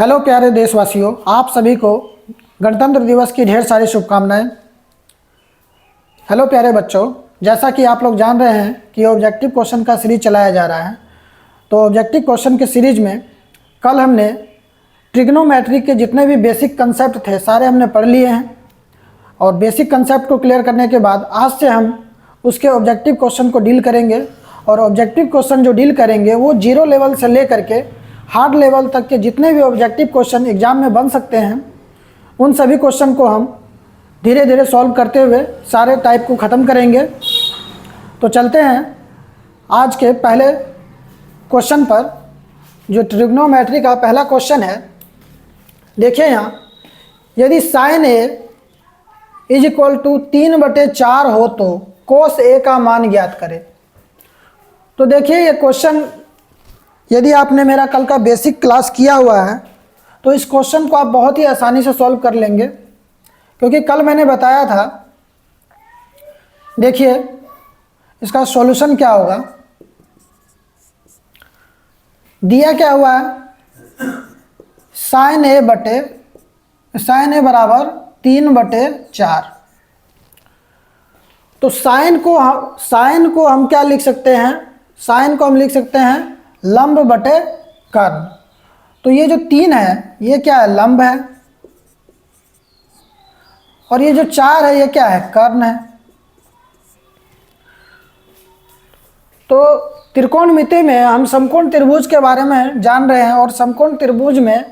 Hello प्यारे देशवासियों, आप सभी को गणतंत्र दिवस की ढेर सारी शुभकामनाएं। हेलो प्यारे बच्चों, जैसा कि आप लोग जान रहे हैं कि ऑब्जेक्टिव क्वेश्चन का सीरीज चलाया जा रहा है। तो ऑब्जेक्टिव क्वेश्चन के सीरीज में कल हमने ट्रिग्नोमेट्री के जितने भी बेसिक कंसेप्ट थे सारे हमने पढ़ लिए हैं, और बेसिक कंसेप्ट को क्लियर करने के बाद आज से हम उसके ऑब्जेक्टिव क्वेश्चन को डील करेंगे। और ऑब्जेक्टिव क्वेश्चन जो डील करेंगे वो जीरो लेवल से ले करके हार्ड लेवल तक के जितने भी ऑब्जेक्टिव क्वेश्चन एग्जाम में बन सकते हैं उन सभी क्वेश्चन को हम धीरे धीरे सॉल्व करते हुए सारे टाइप को ख़त्म करेंगे। तो चलते हैं आज के पहले क्वेश्चन पर, जो ट्रिग्नोमेट्री का पहला क्वेश्चन है। देखिए यहाँ, यदि sine A is equal to 3/4 हो तो कोस ए का मान ज्ञात करें। तो देखिए ये क्वेश्चन, यदि आपने मेरा कल का बेसिक क्लास किया हुआ है तो इस क्वेश्चन को आप बहुत ही आसानी से सॉल्व कर लेंगे, क्योंकि कल मैंने बताया था। देखिए इसका सॉल्यूशन क्या होगा। दिया क्या हुआ है, साइन ए बराबर 3/4। तो साइन को हम क्या लिख सकते हैं, साइन को हम लिख सकते हैं लंब बटे कर्ण। तो ये जो 3 है ये क्या है, लंब है, और ये जो 4 है ये क्या है, कर्ण है। तो त्रिकोणमिति में हम समकोण त्रिभुज के बारे में जान रहे हैं, और समकोण त्रिभुज में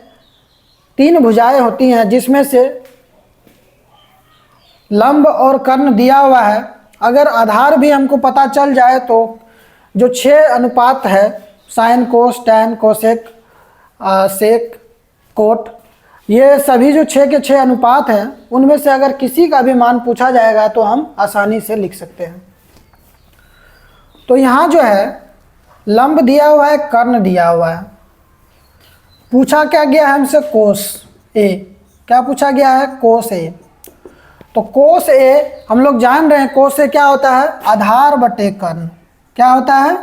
3 भुजाएं होती हैं जिसमें से लंब और कर्ण दिया हुआ है। अगर आधार भी हमको पता चल जाए तो जो 6 अनुपात है, sine cos tan cosec sec cot, ये सभी जो 6 के 6 अनुपात हैं उनमें से अगर किसी का भी मान पूछा जाएगा तो हम आसानी से लिख सकते हैं। तो यहाँ जो है लंब दिया हुआ है, कर्ण दिया हुआ है। पूछा क्या गया है हमसे, कोस ए। क्या पूछा गया है, कोस ए। तो कोस ए हम लोग जान रहे हैं, कोस ए क्या होता है, आधार बटे कर्ण। क्या होता है,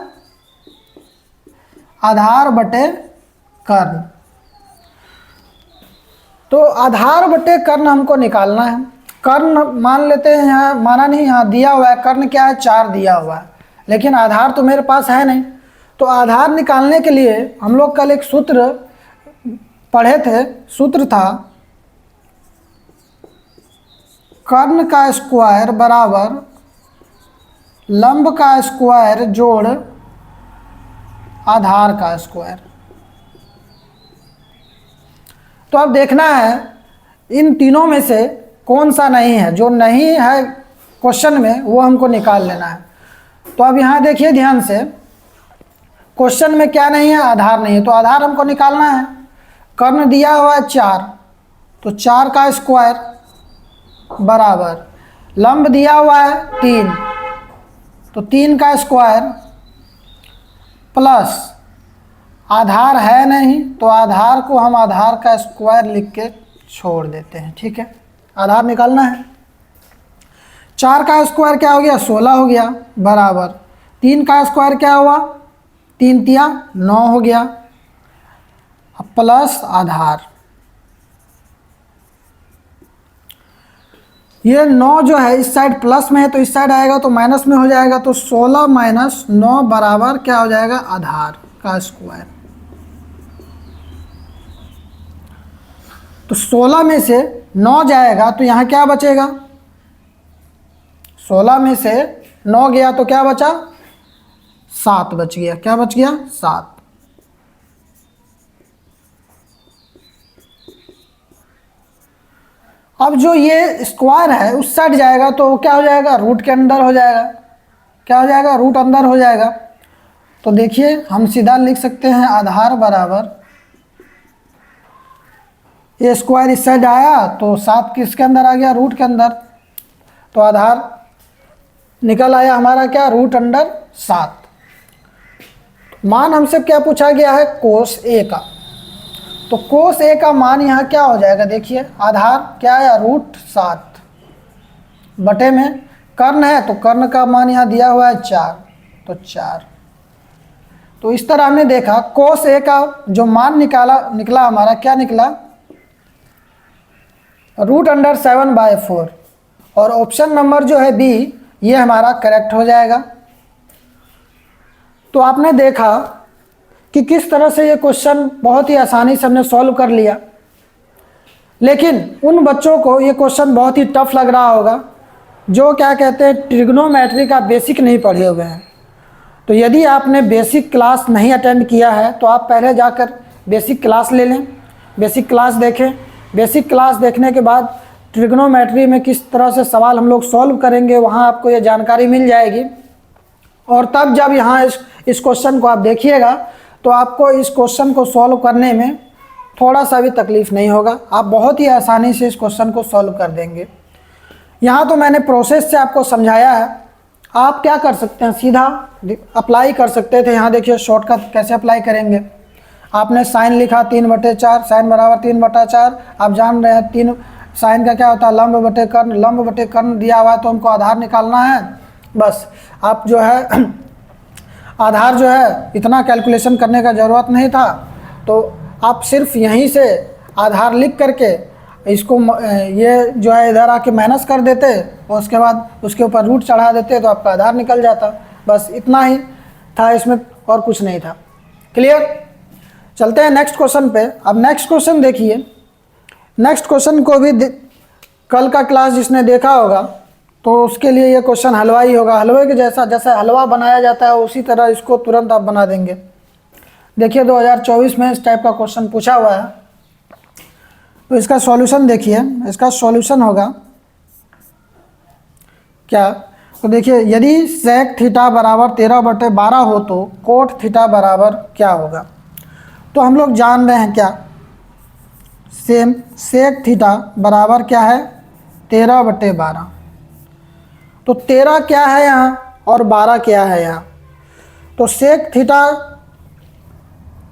आधार बटे कर्ण। तो आधार बटे कर्ण हमको निकालना है। कर्ण मान लेते हैं, यहाँ माना नहीं, यहाँ दिया हुआ है कर्ण क्या है, 4 दिया हुआ है, लेकिन आधार तो मेरे पास है नहीं। तो आधार निकालने के लिए हम लोग कल एक सूत्र पढ़े थे। सूत्र था कर्ण का स्क्वायर बराबर लंब का स्क्वायर जोड़ आधार का स्क्वायर। तो अब देखना है इन तीनों में से कौन सा नहीं है। जो नहीं है क्वेश्चन में वो हमको निकाल लेना है। तो अब यहाँ देखिए ध्यान से, क्वेश्चन में क्या नहीं है, आधार नहीं है। तो आधार हमको निकालना है। कर्ण दिया हुआ है 4, तो 4 का स्क्वायर बराबर लंब दिया हुआ है 3, तो 3 का स्क्वायर प्लस आधार है नहीं, तो आधार को हम आधार का स्क्वायर लिख के छोड़ देते हैं। ठीक है, आधार निकालना है। 4 का स्क्वायर क्या हो गया, 16 हो गया, बराबर 3 का स्क्वायर क्या हुआ, 3 तिया 9 हो गया, प्लस आधार। ये 9 जो है इस साइड प्लस में है तो इस साइड आएगा तो माइनस में हो जाएगा। तो 16 - 9 बराबर क्या हो जाएगा, आधार का स्क्वायर। तो 16 में से 9 जाएगा तो यहाँ क्या बचेगा, 16 में से 9 गया तो क्या बचा, 7 बच गया। क्या बच गया, 7। अब जो ये स्क्वायर है उस साइड जाएगा तो क्या हो जाएगा, रूट के अंदर हो जाएगा। क्या हो जाएगा, रूट अंदर हो जाएगा। तो देखिए हम सीधा लिख सकते हैं आधार बराबर, ये स्क्वायर इस साइड आया तो 7 किसके अंदर आ गया, रूट के अंदर। तो आधार निकल आया हमारा क्या, रूट अंडर 7। मान हमसे क्या पूछा गया है, कोस ए का। तो कोस ए का मान यहाँ क्या हो जाएगा, देखिए आधार क्या है, √7 बटे में कर्ण है, तो कर्ण का मान यहाँ दिया हुआ है 4, तो 4। तो इस तरह हमने देखा cos A का जो मान निकला हमारा क्या निकला, √7/4। और ऑप्शन नंबर जो है बी, ये हमारा करेक्ट हो जाएगा। तो आपने देखा कि किस तरह से ये क्वेश्चन बहुत ही आसानी से हमने सॉल्व कर लिया। लेकिन उन बच्चों को ये क्वेश्चन बहुत ही टफ लग रहा होगा जो क्या कहते हैं ट्रिग्नोमेट्री का बेसिक नहीं पढ़े हुए हैं। तो यदि आपने बेसिक क्लास नहीं अटेंड किया है तो आप पहले जाकर बेसिक क्लास ले लें, बेसिक क्लास देखें। बेसिक क्लास देखने के बाद ट्रिग्नोमेट्री में किस तरह से सवाल हम लोग सॉल्व करेंगे वहाँ आपको ये जानकारी मिल जाएगी। और तब जब यहाँ इस क्वेश्चन को आप देखिएगा तो आपको इस क्वेश्चन को सॉल्व करने में थोड़ा सा भी तकलीफ़ नहीं होगा, आप बहुत ही आसानी से इस क्वेश्चन को सॉल्व कर देंगे। यहाँ तो मैंने प्रोसेस से आपको समझाया है, आप क्या कर सकते हैं सीधा अप्लाई कर सकते थे। यहाँ देखिए शॉर्टकट कैसे अप्लाई करेंगे। आपने साइन लिखा 3/4, साइन बराबर 3/4। आप जान रहे हैं 3 साइन का क्या होता है, लंब बटे कर्ण। लंब बटे कर्ण दिया हुआ है तो हमको आधार निकालना है। बस आप जो है आधार जो है इतना कैलकुलेशन करने का ज़रूरत नहीं था, तो आप सिर्फ यहीं से आधार लिख करके इसको ये जो है इधर आके माइनस कर देते और उसके बाद उसके ऊपर रूट चढ़ा देते तो आपका आधार निकल जाता। बस इतना ही था इसमें, और कुछ नहीं था। क्लियर? चलते हैं नेक्स्ट क्वेश्चन पे। अब नेक्स्ट क्वेश्चन देखिए। नेक्स्ट क्वेश्चन को भी कल का क्लास जिसने देखा होगा तो उसके लिए ये क्वेश्चन हलवा ही होगा। हलवे के जैसा, जैसे हलवा बनाया जाता है उसी तरह इसको तुरंत आप बना देंगे। देखिए 2024 में इस टाइप का क्वेश्चन पूछा हुआ है। तो इसका सॉल्यूशन देखिए, इसका सॉल्यूशन होगा क्या। तो देखिए यदि sec थीटा बराबर 13/12 हो तो कोट थीटा बराबर क्या होगा। तो हम लोग जान रहे हैं क्या, सेम sec थीटा बराबर क्या है 13/12। तो 13 क्या है यहाँ और 12 क्या है यहाँ। तो sec थीटा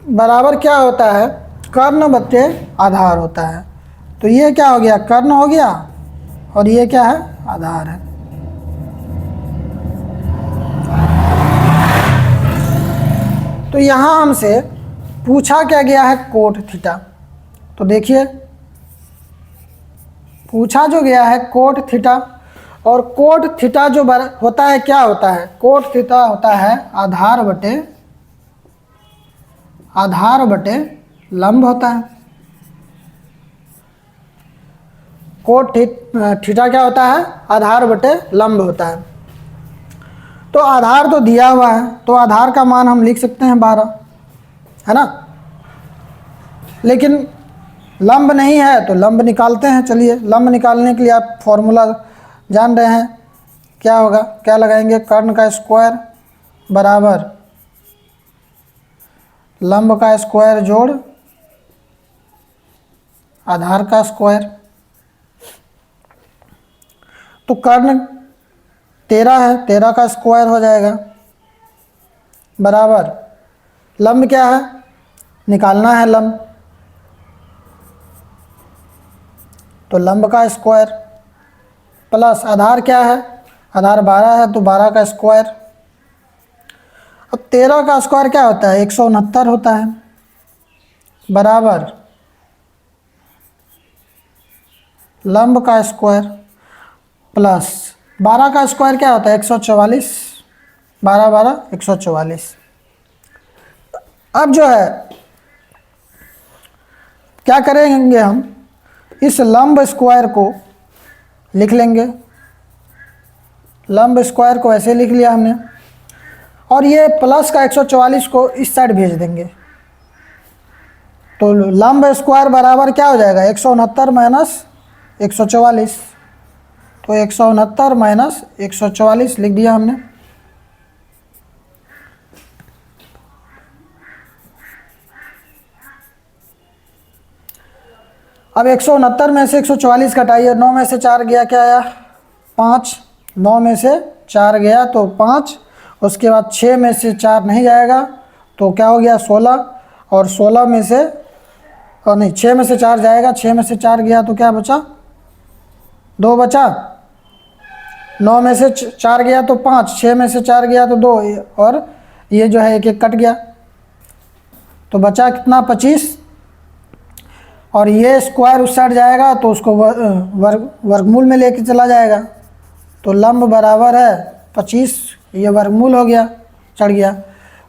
बराबर क्या होता है, कर्ण बटे आधार होता है। तो ये क्या हो गया, कर्ण हो गया, और ये क्या है, आधार है। तो यहाँ हमसे पूछा क्या गया है, कोट थीटा। तो देखिए पूछा जो गया है कोट थीटा, और कोट थीटा जो होता है क्या होता है, कोट थीटा होता है आधार बटे लंब होता है। कोट थीटा क्या होता है, आधार बटे लंब होता है। तो आधार तो दिया हुआ है, तो आधार का मान हम लिख सकते हैं 12, है ना। लेकिन लंब नहीं है तो लंब निकालते हैं। चलिए लंब निकालने के लिए आप फॉर्मूला जान रहे हैं, क्या होगा, क्या लगाएंगे, कर्ण का स्क्वायर बराबर लंब का स्क्वायर जोड़ आधार का स्क्वायर। तो कर्ण 13 है, 13 का स्क्वायर हो जाएगा बराबर लंब क्या है, निकालना है लंब, तो लंब का स्क्वायर प्लस आधार क्या है, आधार 12 है तो 12 का स्क्वायर। अब 13 का स्क्वायर क्या होता है, 169 होता है बराबर लंब का स्क्वायर प्लस 12 का स्क्वायर क्या होता है, 144, 12 12 144। अब जो है क्या करेंगे, हम इस लंब स्क्वायर को लिख लेंगे। लंब स्क्वायर को ऐसे लिख लिया हमने, और ये प्लस का 144 को इस साइड भेज देंगे। तो लंब स्क्वायर बराबर क्या हो जाएगा, 169 माइनस 144। तो 169 माइनस 144 लिख दिया हमने। अब 169 में से 144 घटाइए, 9 में से 4 गया, क्या आया 5, 9 में से 4 गया तो 5, उसके बाद 6 में से 4 नहीं जाएगा तो क्या हो गया 16, और 16 में से और नहीं 6 में से 4 जाएगा, 6 में से 4 गया तो क्या बचा 2 बचा, 9 में से 4 गया तो 5, 6 में से 4 गया तो 2, और ये जो है एक एक कट गया, तो बचा कितना 25, और ये स्क्वायर उस साइड जाएगा तो उसको वर्गमूल में लेके चला जाएगा। तो लंब बराबर है 25, ये वर्गमूल हो गया, चढ़ गया।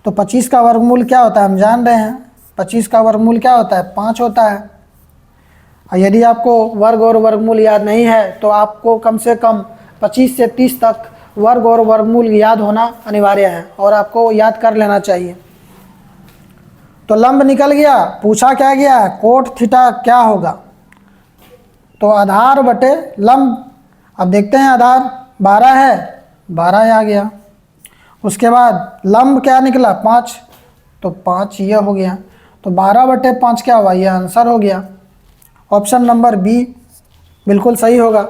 तो 25 का वर्गमूल क्या होता है हम जान रहे हैं, 25 का वर्गमूल क्या होता है 5 होता है। और यदि आपको वर्ग और वर्गमूल याद नहीं है तो आपको कम से कम 25 से 30 तक वर्ग और वर्गमूल याद होना अनिवार्य है और आपको याद कर लेना चाहिए। तो लंब निकल गया, पूछा क्या गया है कोट थीटा क्या होगा, तो आधार बटे लंब। अब देखते हैं आधार 12 है, 12 आ गया। उसके बाद लंब क्या निकला 5, तो 5 ये हो गया। तो 12 बटे 5 क्या हुआ, ये आंसर हो गया। ऑप्शन नंबर बी बिल्कुल सही होगा।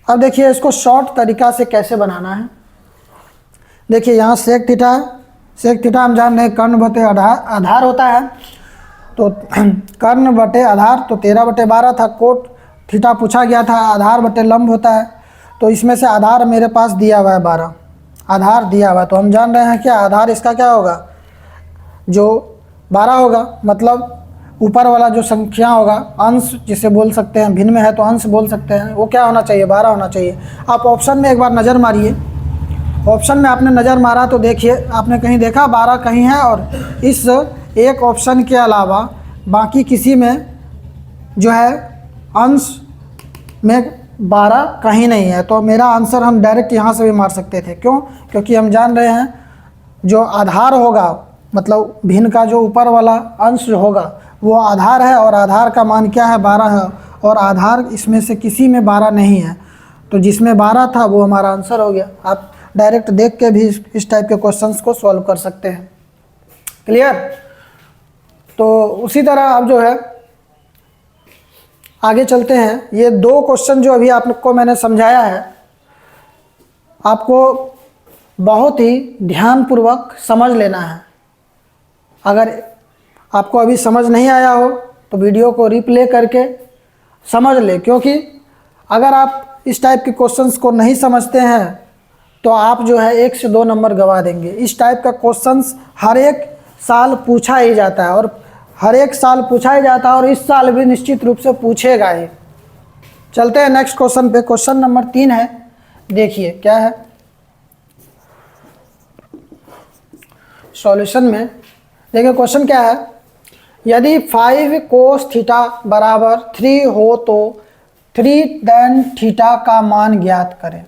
अब देखिए इसको शॉर्ट तरीका से कैसे बनाना है। देखिए यहाँ सेक थीटा है, सेक थीटा हम जान रहे हैं कर्ण बटे आधार होता है। तो कर्ण बटे आधार तो 13 बटे 12 था। कोट थीटा पूछा गया था, आधार बटे लंब होता है। तो इसमें से आधार मेरे पास दिया हुआ है 12, आधार दिया हुआ है। तो हम जान रहे हैं क्या आधार इसका क्या होगा, जो 12 होगा। मतलब ऊपर वाला जो संख्या होगा, अंश जिसे बोल सकते हैं, भिन्न में है तो अंश बोल सकते हैं, वो क्या होना चाहिए 12 होना चाहिए। आप ऑप्शन में एक बार नज़र मारिए, ऑप्शन में आपने नज़र मारा तो देखिए आपने कहीं देखा 12 कहीं है, और इस एक ऑप्शन के अलावा बाकी किसी में जो है अंश में 12 कहीं नहीं है। तो मेरा आंसर हम डायरेक्ट यहाँ से भी मार सकते थे। क्यों? क्योंकि हम जान रहे हैं जो आधार होगा, मतलब भिन्न का जो ऊपर वाला अंश होगा वो आधार है, और आधार का मान क्या है 12 है, और आधार इसमें से किसी में 12 नहीं है। तो जिसमें 12 था वो हमारा आंसर हो गया। आप डायरेक्ट देख के भी इस टाइप के क्वेश्चंस को सॉल्व कर सकते हैं। क्लियर? तो उसी तरह आप जो है आगे चलते हैं। ये 2 क्वेश्चन जो अभी आपको मैंने समझाया है, आपको बहुत ही ध्यानपूर्वक समझ लेना है। अगर आपको अभी समझ नहीं आया हो तो वीडियो को रिप्ले करके समझ ले, क्योंकि अगर आप इस टाइप के क्वेश्चंस को नहीं समझते हैं तो आप जो है 1 से 2 नंबर गवा देंगे। इस टाइप का क्वेश्चंस हर एक साल पूछा ही जाता है, और हर एक साल पूछा ही जाता है, और इस साल भी निश्चित रूप से पूछेगा ही। चलते हैं नेक्स्ट क्वेश्चन पे। क्वेश्चन नंबर 3 है, देखिए क्या है सॉल्यूशन में। देखिए क्वेश्चन क्या है, यदि 5 कोस थीटा बराबर 3 हो तो 3 tan थीटा का मान ज्ञात करें।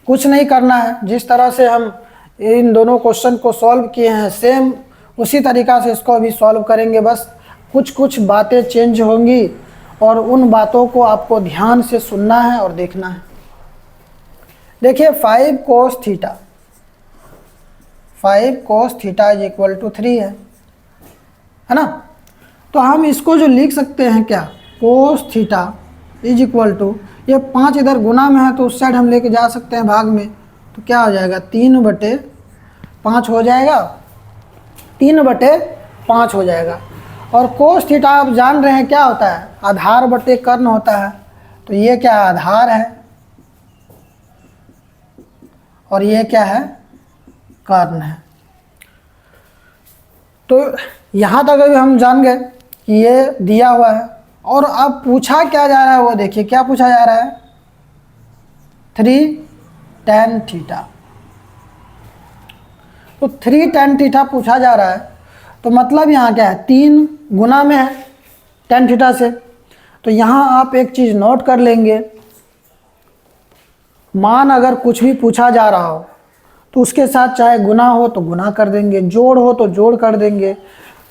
कुछ नहीं करना है, जिस तरह से हम इन दोनों क्वेश्चन को सॉल्व किए हैं सेम उसी तरीक़ा से इसको भी सॉल्व करेंगे। बस कुछ बातें चेंज होंगी, और उन बातों को आपको ध्यान से सुनना है और देखना है। देखिए 5 cos theta, 5 cos theta is equal to 3 है ना। तो हम इसको जो लिख सकते हैं क्या, cos theta is equal to, ये 5 इधर गुना में है तो उस साइड हम लेके जा सकते हैं भाग में, तो क्या हो जाएगा 3/5 हो जाएगा, 3/5 हो जाएगा। और कोस थीटा आप जान रहे हैं क्या होता है, आधार बटे कर्ण होता है। तो ये क्या है आधार है, और ये क्या है कर्ण है। तो यहाँ तक अभी हम जान गए कि ये दिया हुआ है। और अब पूछा क्या जा रहा है वो देखिए, क्या पूछा जा रहा है 3 tan थीटा। तो 3 tan थीटा पूछा जा रहा है, तो मतलब यहाँ क्या है 3 गुना में है tan थीटा से। तो यहाँ आप एक चीज़ नोट कर लेंगे, मान अगर कुछ भी पूछा जा रहा हो तो उसके साथ चाहे गुना हो तो गुना कर देंगे, जोड़ हो तो जोड़ कर देंगे,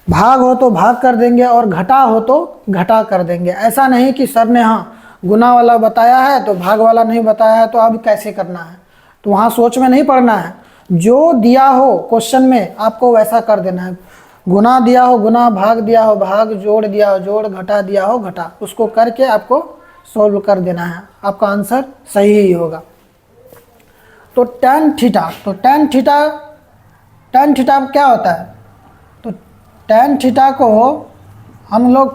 भाग हो तो भाग कर देंगे, और घटा हो तो घटा कर देंगे। ऐसा नहीं कि सर ने हाँ गुना वाला बताया है तो भाग वाला नहीं बताया है तो अब कैसे करना है, तो वहाँ सोच में नहीं पड़ना है। जो दिया हो क्वेश्चन में आपको वैसा कर देना है। गुना दिया हो गुना, भाग दिया हो भाग, जोड़ दिया हो जोड़, घटा दिया हो घटा, उसको करके आपको सॉल्व कर देना है, आपका आंसर सही ही होगा। तो tan थीटा, तो tan थीटा क्या होता है, तो tan थीटा को हम लोग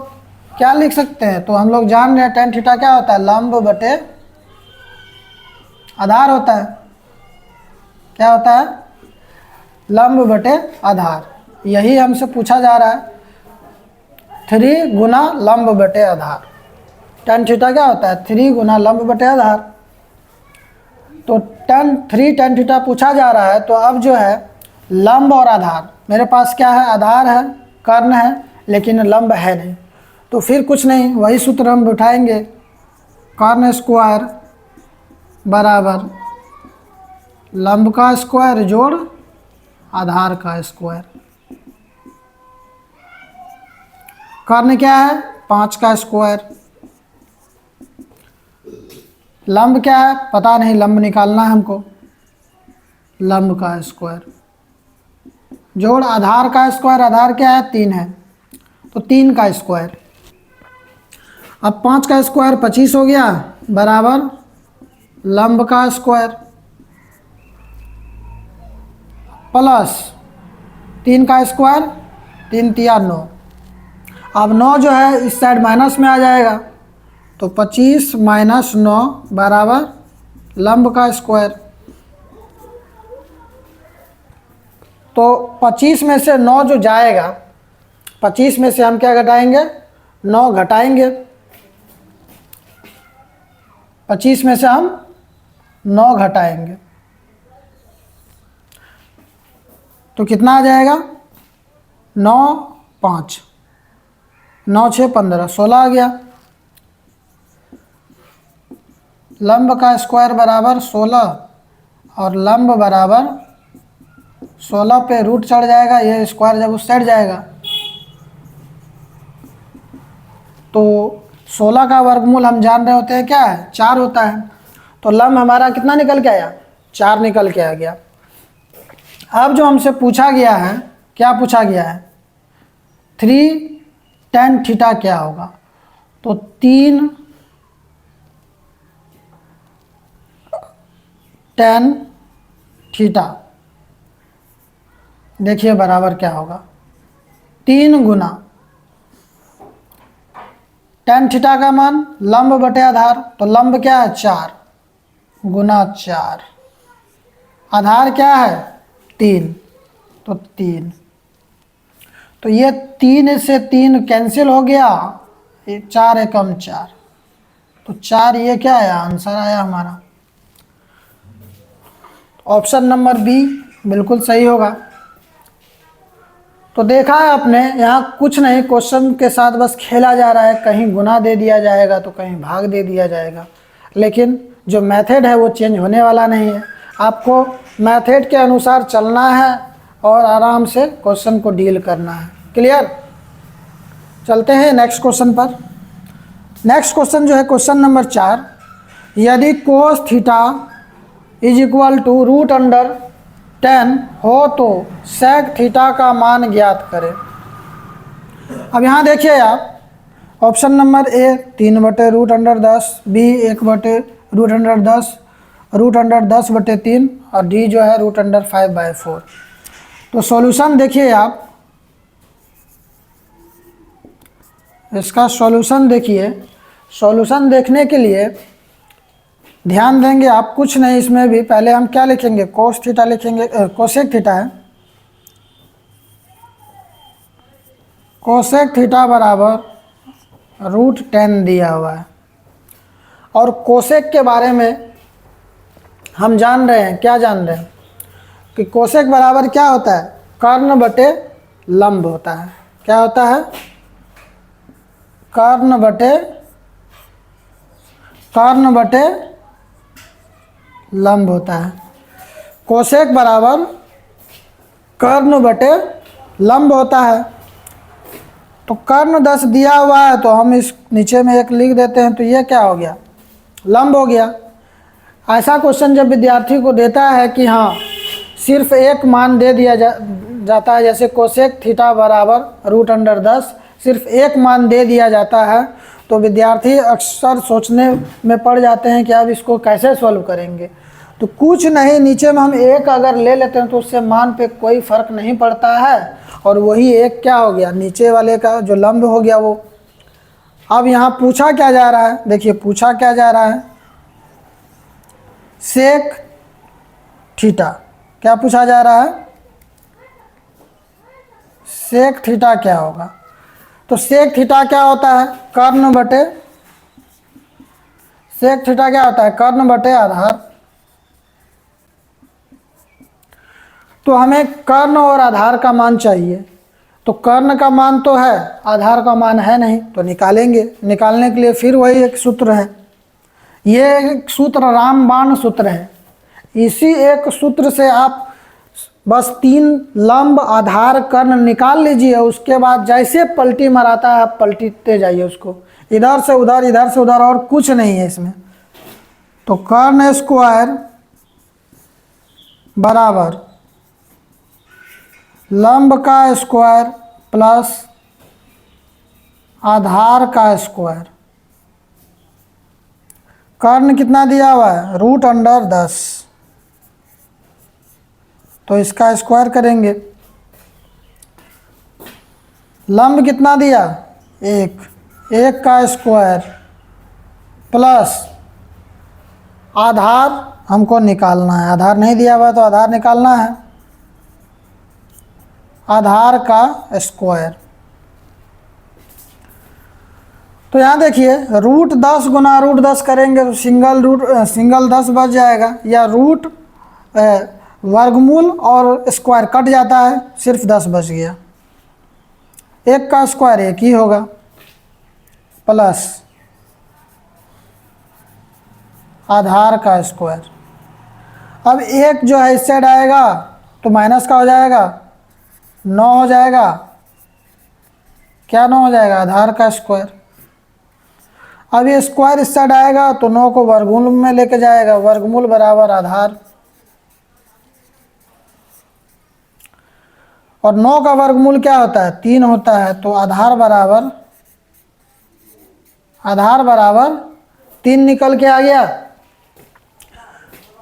क्या लिख सकते हैं, तो हम लोग जान रहे हैं tan थीटा क्या होता है, लंब बटे आधार होता है। क्या होता है, लंब बटे आधार। यही हमसे पूछा जा रहा है। 3 गुना लंब बटे आधार। tan थीटा क्या होता है? 3 गुना लंब बटे आधार। तो 3 tan थीटा पूछा जा रहा है। तो अब जो है लंब और आधार, मेरे पास क्या है? आधार है, कर्ण है, लेकिन लंब है नहीं। तो फिर कुछ नहीं, वही सूत्र हम उठाएंगे, कर्ण स्क्वायर बराबर लंब का स्क्वायर जोड़ आधार का स्क्वायर। कर्ण क्या है? 5 का स्क्वायर। लंब क्या है? पता नहीं, लंब निकालना है हमको, लंब का स्क्वायर जोड़ आधार का स्क्वायर। आधार क्या है? 3 है, तो 3 का स्क्वायर। अब 5 का स्क्वायर 25 हो गया, बराबर लंब का स्क्वायर प्लस 3 का स्क्वायर, 3 तिया 9। अब 9 जो है इस साइड माइनस में आ जाएगा, तो 25 माइनस 9 बराबर लंब का स्क्वायर। तो 25 में से 9 जो जाएगा, 25 में से हम क्या घटाएंगे? 9 घटाएंगे। 25 में से हम 9 घटाएंगे तो कितना आ जाएगा? 9 5 9 6 15 16 आ गया। लंब का स्क्वायर बराबर 16 और लंब बराबर 16 पे रूट चढ़ जाएगा, ये स्क्वायर जब उस साइड जाएगा तो 16 का वर्गमूल हम जान रहे होते हैं क्या है? 4 होता है। तो लंब हमारा कितना निकल के आया? 4 निकल के आ गया। अब जो हमसे पूछा गया है, क्या पूछा गया है? 3 tan थीटा क्या होगा? तो 3 tan थीटा देखिए बराबर क्या होगा? 3 गुना tan थीटा का मान लंब बटे आधार, तो लंब क्या है? 4 गुना 4, आधार क्या है? 3, तो 3। तो ये 3 से 3 कैंसिल हो गया, 4 एकम 4, तो 4 ये क्या आया? आंसर आया हमारा। ऑप्शन नंबर बी बिल्कुल सही होगा। तो देखा है आपने, यहाँ कुछ नहीं, क्वेश्चन के साथ बस खेला जा रहा है। कहीं गुना दे दिया जाएगा तो कहीं भाग दे दिया जाएगा, लेकिन जो मेथड है वो चेंज होने वाला नहीं है। आपको मेथड के अनुसार चलना है और आराम से क्वेश्चन को डील करना है। क्लियर? चलते हैं नेक्स्ट क्वेश्चन पर। नेक्स्ट क्वेश्चन जो है क्वेश्चन नंबर 4, यदि cos theta is equal to root under 10 हो तो सेक थीटा का मान ज्ञात करें। अब यहाँ देखिए आप, ऑप्शन नंबर ए 3 बटे रूट अंडर 10, बी 1 बटे रूट अंडर 10, रूट अंडर 10 बटे 3 और डी जो है रूट अंडर 5/4। तो सॉल्यूशन देखिए आप, इसका सॉल्यूशन देखिए। सॉल्यूशन देखने के लिए ध्यान देंगे आप, कुछ नहीं इसमें भी। पहले हम क्या लिखेंगे? कोस थीटा लिखेंगे, कोसेक थीटा है, कोसेक थीटा बराबर रूट 10 दिया हुआ है। और कोसेक के बारे में हम जान रहे हैं, क्या जान रहे हैं कि कोसेक बराबर क्या होता है? कर्ण बटे लंब होता है। क्या होता है? कर्ण बटे लंब होता है। कोसेक बराबर कर्ण बटे लंब होता है। तो कर्ण 10 दिया हुआ है, तो हम इस नीचे में 1 लिख देते हैं, तो ये क्या हो गया? लंब हो गया। ऐसा क्वेश्चन जब विद्यार्थी को देता है कि हाँ सिर्फ एक मान दे दिया जाता है, जैसे कोसेक थीटा बराबर रूट अंडर 10, सिर्फ एक मान दे दिया जाता है, तो विद्यार्थी अक्सर सोचने में पड़ जाते हैं कि अब इसको कैसे सॉल्व करेंगे। तो कुछ नहीं, नीचे में हम 1 अगर ले लेते हैं तो उससे मान पे कोई फ़र्क नहीं पड़ता है, और वही 1 क्या हो गया? नीचे वाले का जो लंब हो गया वो। अब यहाँ पूछा क्या जा रहा है? देखिए पूछा क्या जा रहा है? Sec theta. क्या पूछा जा रहा है? सेक थीटा क्या होगा? तो सेक थीटा क्या होता है? कर्ण बटे, सेक थीटा क्या होता है? कर्ण बटे आधार। तो हमें कर्ण और आधार का मान चाहिए, तो कर्ण का मान तो है, आधार का मान है नहीं, तो निकालेंगे। निकालने के लिए फिर वही एक सूत्र है, ये एक सूत्र रामबाण सूत्र है। इसी एक सूत्र से आप बस 3 लंब आधार कर्ण निकाल लीजिए, उसके बाद जैसे पलटी मराता है आप पलटीते जाइए उसको, इधर से उधर इधर से उधर, और कुछ नहीं है इसमें। तो कर्ण स्क्वायर बराबर लंब का स्क्वायर प्लस आधार का स्क्वायर। कर्ण कितना दिया हुआ है? √10, तो इसका स्क्वायर करेंगे। लंब कितना दिया? 1 का स्क्वायर प्लस आधार हमको निकालना है, आधार नहीं दिया हुआ तो आधार निकालना है, आधार का स्क्वायर। तो यहाँ देखिए √10 गुना √10 करेंगे तो सिंगल 10 बच जाएगा, या वर्गमूल और स्क्वायर कट जाता है, सिर्फ 10 बच गया। 1 का स्क्वायर 1 ही होगा प्लस आधार का स्क्वायर। अब 1 जो है इस साइड आएगा तो माइनस का हो जाएगा, 9 हो जाएगा। क्या 9 हो जाएगा? आधार का स्क्वायर। अब ये स्क्वायर इस साइड आएगा तो 9 को वर्गमूल में लेके जाएगा, वर्गमूल बराबर आधार, और 9 का वर्गमूल क्या होता है? 3 होता है, तो आधार बराबर 3 निकल के आ गया।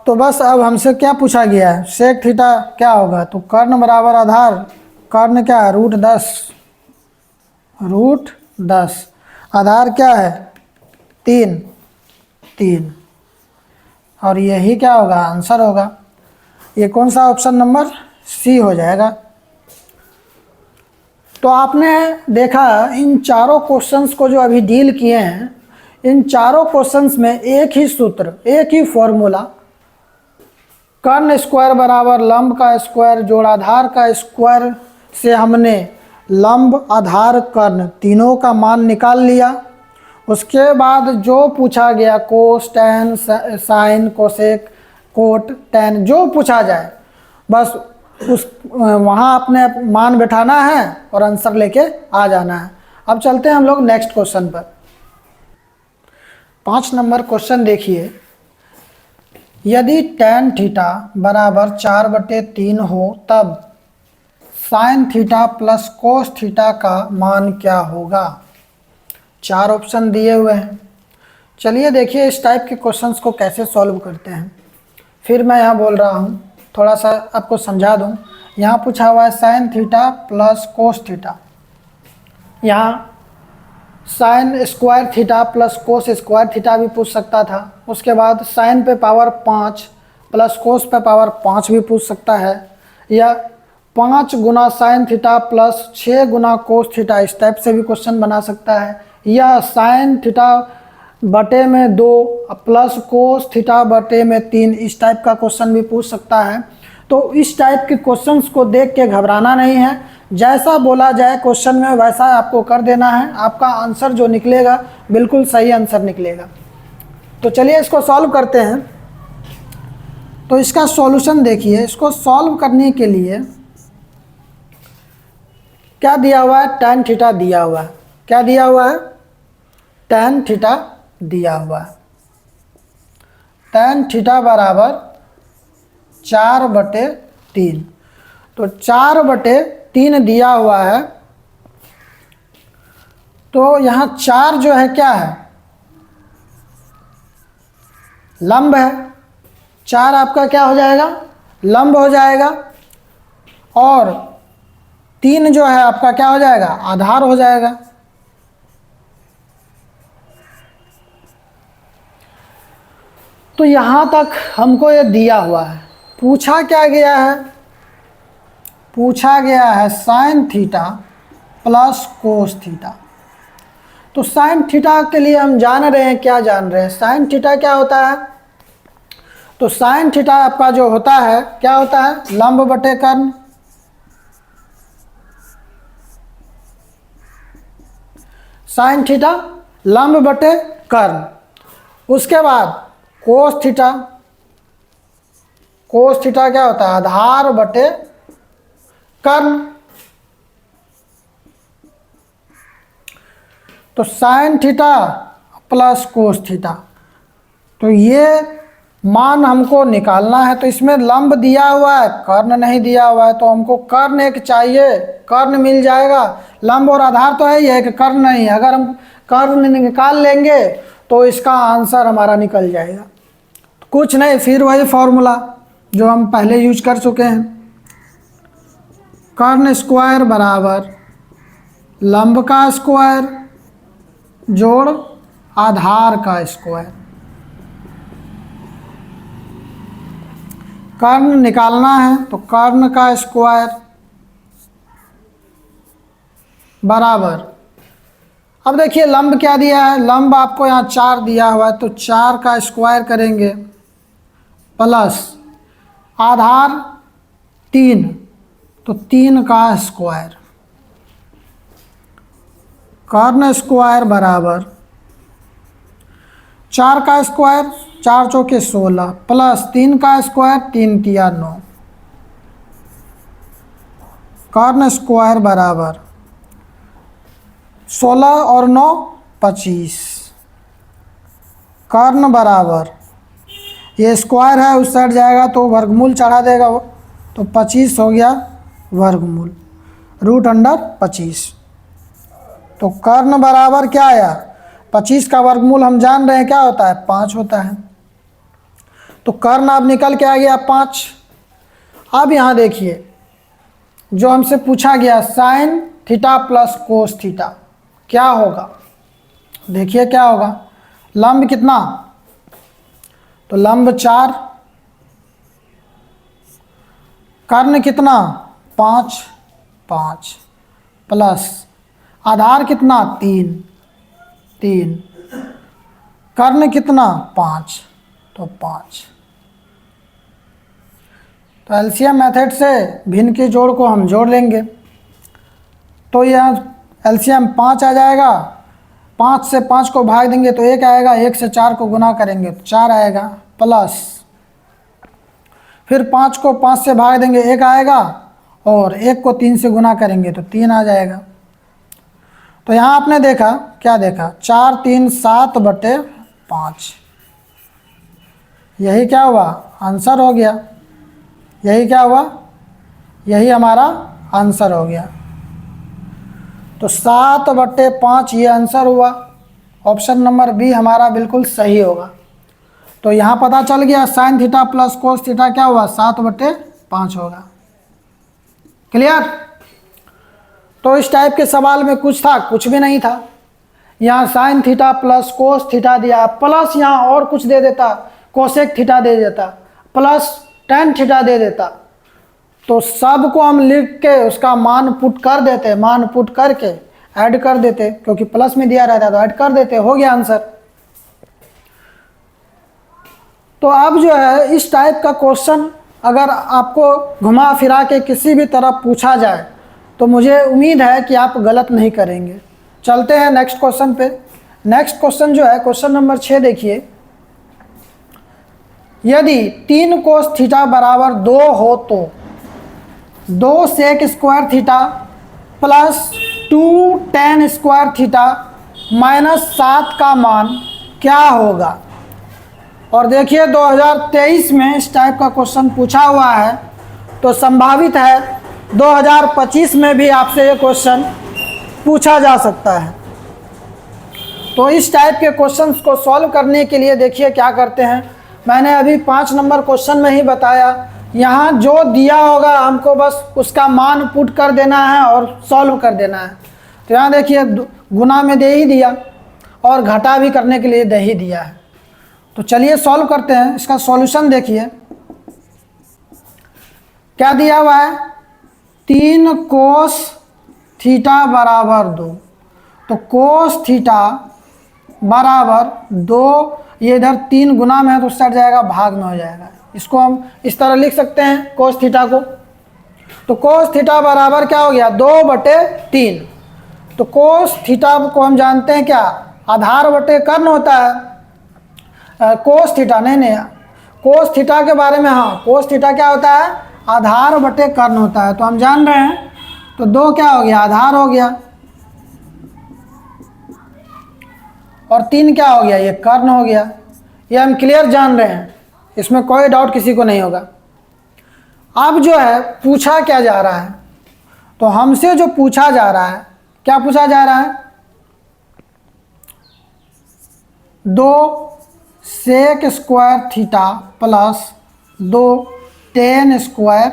तो बस अब हमसे क्या पूछा गया है? सेक थीटा क्या होगा? तो कर्ण बराबर आधार, कर्ण क्या है? √10, आधार क्या है? 3, और यही क्या होगा? आंसर होगा। ये कौन सा? ऑप्शन नंबर सी हो जाएगा। तो आपने देखा इन चारों क्वेश्चंस को जो अभी डील किए हैं, इन चारों क्वेश्चंस में एक ही सूत्र, एक ही फॉर्मूला, कर्ण स्क्वायर बराबर लंब का स्क्वायर जोड़ आधार का स्क्वायर से हमने लंब आधार कर्ण तीनों का मान निकाल लिया। उसके बाद जो पूछा गया cos tan sine cosec cot tan, जो पूछा जाए बस उस वहाँ अपने मान बैठाना है और आंसर लेके आ जाना है। अब चलते हैं हम लोग नेक्स्ट क्वेश्चन पर। 5 नंबर क्वेश्चन देखिए, यदि टैन थीटा बराबर 4/3 हो तब sign theta plus cos theta का मान क्या होगा? 4 ऑप्शन दिए हुए हैं। चलिए देखिए इस टाइप के क्वेश्चंस को कैसे सॉल्व करते हैं। फिर मैं यहाँ बोल रहा हूँ, थोड़ा सा आपको समझा दूँ। यहाँ पूछा हुआ है sine theta plus cos theta, यहाँ sine square theta plus cos square theta भी पूछ सकता था। उसके बाद साइन पे पावर 5 प्लस कोस पे पावर 5 भी पूछ सकता है, या 5 गुना साइन थीटा प्लस 6 गुना कोस थीटा, इस टाइप से भी क्वेश्चन बना सकता है, या साइन थीटा बटे में 2 प्लस कोस थीटा बटे में 3, इस टाइप का क्वेश्चन भी पूछ सकता है। तो इस टाइप के क्वेश्चंस को देख के घबराना नहीं है, जैसा बोला जाए क्वेश्चन में वैसा आपको कर देना है। आपका आंसर जो निकलेगा बिल्कुल सही आंसर निकलेगा। तो चलिए इसको सॉल्व करते हैं। तो इसका सॉल्यूशन देखिए, इसको सॉल्व करने के लिए क्या दिया हुआ है? टैन थीटा दिया हुआ है। क्या दिया हुआ है? टैन थीटा दिया हुआ है। टैन थीटा बराबर 4/3, तो 4/3 दिया हुआ है। तो यहाँ 4 जो है क्या है? लंब है। 4 आपका क्या हो जाएगा? लंब हो जाएगा, और 3 जो है आपका क्या हो जाएगा? आधार हो जाएगा। तो यहाँ तक हमको ये दिया हुआ है। पूछा क्या गया है? पूछा गया है sine theta plus cos theta. तो साइन थीटा के लिए हम जान रहे हैं, क्या जान रहे हैं, साइन थीटा क्या होता है। तो साइन थीटा आपका जो होता है क्या होता है, लंब बटे कर्ण। साइन थीटा लंब बटे कर्ण। उसके बाद कोस थीटा, कोस थीटा क्या होता है, आधार बटे कर्ण। तो sign theta plus cos theta, तो ये मान हमको निकालना है। तो इसमें लंब दिया हुआ है, कर्ण नहीं दिया हुआ है, तो हमको कर्ण एक चाहिए, कर्ण मिल जाएगा। लंब और आधार तो है ही है कि कर्ण नहीं है। अगर हम कर्ण निकाल लेंगे तो इसका आंसर हमारा निकल जाएगा। कुछ नहीं, फिर वही फॉर्मूला जो हम पहले यूज कर चुके हैं, कर्ण स्क्वायर बराबर लंब का स्क्वायर जोड़ आधार का स्क्वायर। कर्ण निकालना है तो कर्ण का स्क्वायर बराबर, अब देखिए लंब क्या दिया है, लंब आपको यहाँ 4 दिया हुआ है, तो 4 का स्क्वायर करेंगे प्लस आधार 3, तो 3 का स्क्वायर। कर्ण स्क्वायर बराबर 4 का स्क्वायर, 4 चौके 16 प्लस 3 का स्क्वायर, 3 तिया 9। कर्ण स्क्वायर बराबर 16 और 9 25। कर्ण बराबर, ये स्क्वायर है उस साइड जाएगा तो वर्गमूल चढ़ा देगा वो, तो 25 हो गया वर्गमूल, रूट अंडर 25। तो कर्ण बराबर क्या आया, 25 का वर्गमूल हम जान रहे हैं क्या होता है, 5 होता है। तो कर्ण अब निकल के आ गया 5। अब यहाँ देखिए जो हमसे पूछा गया sign theta plus cos theta क्या होगा, देखिए क्या होगा। लंब कितना, तो लंब 4, कर्ण कितना 5 5 प्लस आधार कितना 3 कर्ण कितना 5, तो 5। तो एलसीएम मेथड से भिन्न के जोड़ को हम जोड़ लेंगे, तो यह एलसीएम 5 आ जाएगा। 5 से 5 को भाग देंगे तो 1 आएगा, 1 से 4 को गुना करेंगे तो 4 आएगा, प्लस फिर 5 को 5 से भाग देंगे 1 आएगा, और 1 को 3 से गुना करेंगे तो 3 आ जाएगा। तो यहाँ आपने देखा, क्या देखा, 4 3 7 बटे 5, यही क्या हुआ, आंसर हो गया। यही क्या हुआ, यही हमारा आंसर हो गया। तो 7 बटे 5 ये आंसर हुआ। ऑप्शन नंबर बी हमारा बिल्कुल सही होगा। तो यहाँ पता चल गया sign theta plus cos theta क्या हुआ, 7 बटे 5 होगा। क्लियर। तो इस टाइप के सवाल में कुछ था, कुछ भी नहीं था। यहाँ sign theta plus cos theta दिया, प्लस यहाँ और कुछ दे देता, कोसेक थीटा दे देता, प्लस टेन थीटा दे देता, तो सब को हम लिख के उसका मान पुट कर देते, मान पुट करके ऐड कर देते, क्योंकि प्लस में दिया रहता तो ऐड कर देते, हो गया आंसर। तो अब जो है इस टाइप का क्वेश्चन अगर आपको घुमा फिरा के किसी भी तरफ पूछा जाए तो मुझे उम्मीद है कि आप गलत नहीं करेंगे। चलते हैं नेक्स्ट क्वेश्चन पे। नेक्स्ट क्वेश्चन जो है क्वेश्चन नंबर 6 देखिए। यदि 3 कोस थीटा बराबर 2 हो तो 2 sec square theta plus 2 tan square theta minus 7 का मान क्या होगा। और देखिए 2023 में इस टाइप का क्वेश्चन पूछा हुआ है, तो संभावित है 2025 में भी आपसे ये क्वेश्चन पूछा जा सकता है। तो इस टाइप के क्वेश्चंस को सॉल्व करने के लिए देखिए क्या करते हैं। मैंने अभी 5 नंबर क्वेश्चन में ही बताया, यहाँ जो दिया होगा हमको बस उसका मान पुट कर देना है और सॉल्व कर देना है। तो यहाँ देखिए गुना में दे ही दिया और घटा भी करने के लिए दे ही दिया है। तो चलिए सॉल्व करते हैं। इसका सॉल्यूशन देखिए क्या दिया हुआ है। 3 कोस थीटा बराबर 2। तो कोस थीटा बराबर 2, ये इधर 3 गुना में है तो उस साइड जाएगा भाग में हो जाएगा। इसको हम इस तरह लिख सकते हैं कोस थीटा को। तो कोस थीटा बराबर क्या हो गया, 2/3। तो कोस थीटा को हम जानते हैं क्या, आधार बटे कर्ण होता है। कोस थीटा नहीं, कोस थीटा के बारे में, हाँ, कोस थीटा क्या होता है, आधार बटे कर्ण होता है। तो हम जान रहे हैं, तो 2 क्या हो गया, आधार हो गया, और 3 क्या हो गया, ये कर्ण हो गया। ये हम क्लियर जान रहे हैं, इसमें कोई डाउट किसी को नहीं होगा। अब जो है पूछा क्या जा रहा है, तो हमसे जो पूछा जा रहा है, क्या पूछा जा रहा है, 2 sec square theta plus 2 tan square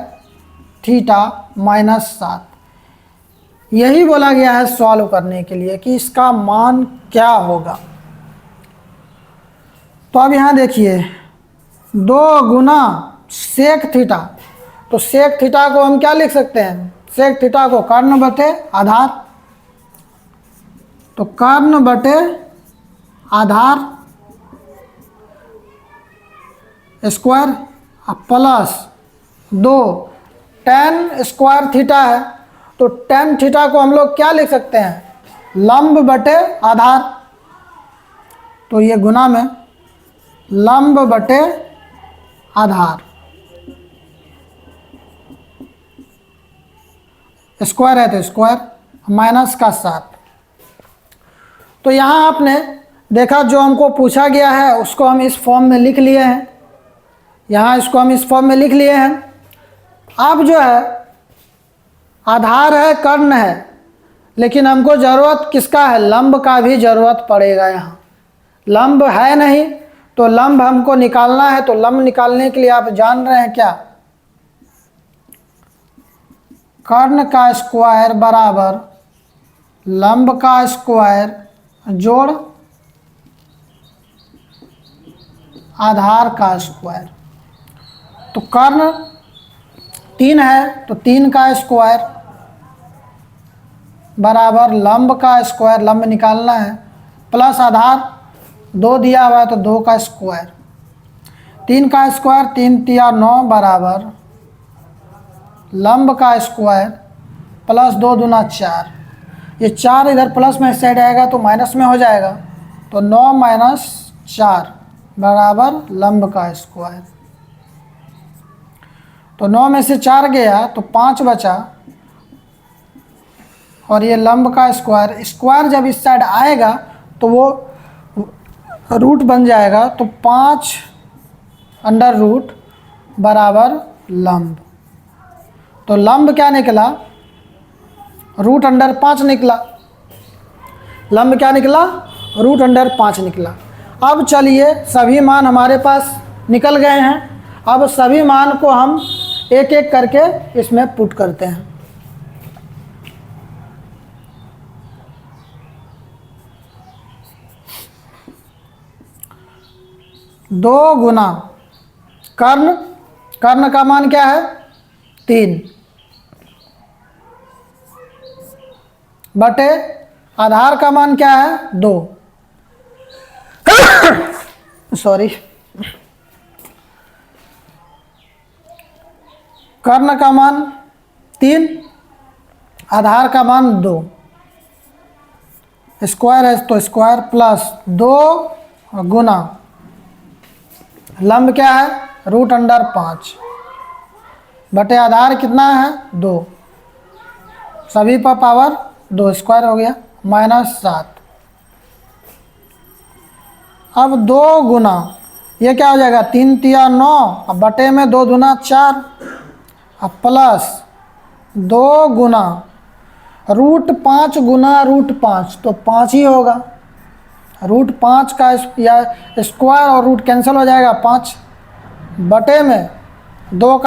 theta -7। यही बोला गया है सॉल्व करने के लिए कि इसका मान क्या होगा। तो अब यहाँ देखिए, 2 गुना सेक थीटा, तो सेक थीटा को हम क्या लिख सकते हैं, सेक थीटा को कर्ण बटे आधार। तो कर्ण बटे आधार square plus 2 tan square theta है, तो टेन थीटा को हम लोग क्या लिख सकते हैं, लंब बटे आधार। तो ये गुना में लंब बटे आधार, स्क्वायर है तो स्क्वायर, -7। तो यहाँ आपने देखा जो हमको पूछा गया है उसको हम इस फॉर्म में लिख लिए हैं, यहाँ इसको हम इस फॉर्म में लिख लिए हैं। अब जो है आधार है, कर्ण है, लेकिन हमको ज़रूरत किसका है, लंब का भी ज़रूरत पड़ेगा। यहाँ लंब है नहीं, तो लंब हमको निकालना है। तो लंब निकालने के लिए आप जान रहे हैं क्या, कर्ण का स्क्वायर बराबर लंब का स्क्वायर जोड़ आधार का स्क्वायर। तो कर्ण 3 है, तो 3 का स्क्वायर बराबर लंब का स्क्वायर, लंब निकालना है, प्लस आधार 2 दिया हुआ है तो 2 का स्क्वायर। 3 का स्क्वायर 3 तिया 9 बराबर लंब का स्क्वायर प्लस 2 दूना 4। ये 4 इधर प्लस में साइड आएगा तो माइनस में हो जाएगा। तो 9 - 4 बराबर लंब का स्क्वायर। तो 9 में से 4 गया तो 5 बचा, और ये लंब का स्क्वायर, स्क्वायर जब इस साइड आएगा तो वो रूट बन जाएगा। तो 5√, बराबर लंब। तो लंब क्या निकला, √5 निकला। लंब क्या निकला, √5 निकला। अब चलिए सभी मान हमारे पास निकल गए हैं। अब सभी मान को हम एक एक करके इसमें पुट करते हैं। दो गुना कर्ण, कर्ण का मान क्या है, 3 बटे आधार का मान क्या है, 2। सॉरी, कर्ण का मान 3, आधार का मान 2, स्क्वायर है तो स्क्वायर प्लस 2 गुना लंब क्या है, √5 बटे आधार कितना है, 2, सभी पर पावर 2, स्क्वायर हो गया, -7। अब 2 गुना, ये क्या हो जाएगा, 3 तिया 9, अब बटे में 2 दूना 4, अब प्लस 2 गुना √5 गुना √5, तो 5 ही होगा। √5 का या स्क्वायर और रूट कैंसिल हो जाएगा, 5 बटे में 2 का